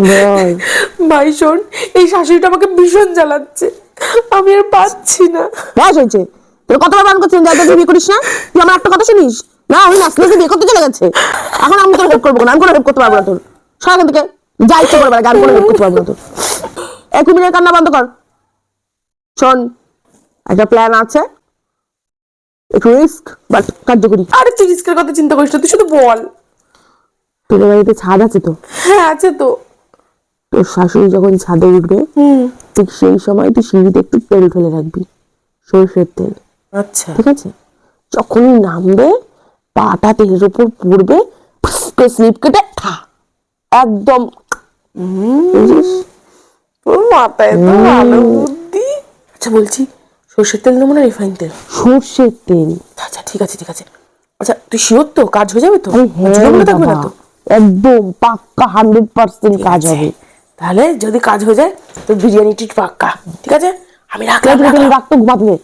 বল। ভাই শোন, এই শাশুড়িটা আমাকে ভীষণ জ্বালাচ্ছে, আমি আর পাচ্ছি না। বয়স হয়েছে তোর, কতবার বারণ করছিস যাতে তুই বিয়ে করিস না? তুই আমার একটা কথা শুনিস না? ওই নাচলে বিয়ে করতে চলে গেছে, এখন আমি তোর হেল্প করবো না, আমি কোনো হেল্প করতে পারবো না তোর। সারাক্ষণ থেকে যা ইচ্ছে করবে, আমি কোনো হেল্প করতে পারবো না তোর। এক মিনিট কান্না বন্ধ কর। শোন, একটা প্ল্যান আছে, একটু রিস্ক বাট কার্যকরী। আরে তুই রিস্কের কথা চিন্তা করিস না, তুই শুধু বল। তোদের বাড়িতে ছাদ আছে তো? হ্যাঁ আছে তো। তোর শাশুড়ি যখন ছাদে উঠবে ঠিক সেই সময় তুই সিঁড়িতে একটু তেল ফেলে রাখবি, সরষের তেল। আচ্ছা ঠিক আছে? যখনই নামবে পাটা তেলের উপর পড়বে, স্লিপ কেটে খা একদম। বুঝিস? তোর মাথায় তো ভালো বুদ্ধি। আচ্ছা বলছি, সর্ষের তেল নেবো না রিফাইন তেল? সর্ষের তেল। আচ্ছা ঠিক আছে ঠিক আছে। আচ্ছা তুই শিওর তো কাজ হয়ে যাবে তো? আরে হ্যাঁ ঝুলামুলি থাকবে না বাবা, তো? একদম পাক্কা 100% কাজ আছে। হবে। তাহলে যদি কাজ হয়ে যায় তো বিরিয়ানি টিট পাক্কা। ঠিক আছে, আমি রাখলাম রাখতো রাখলাম। ঘুমাতে দে।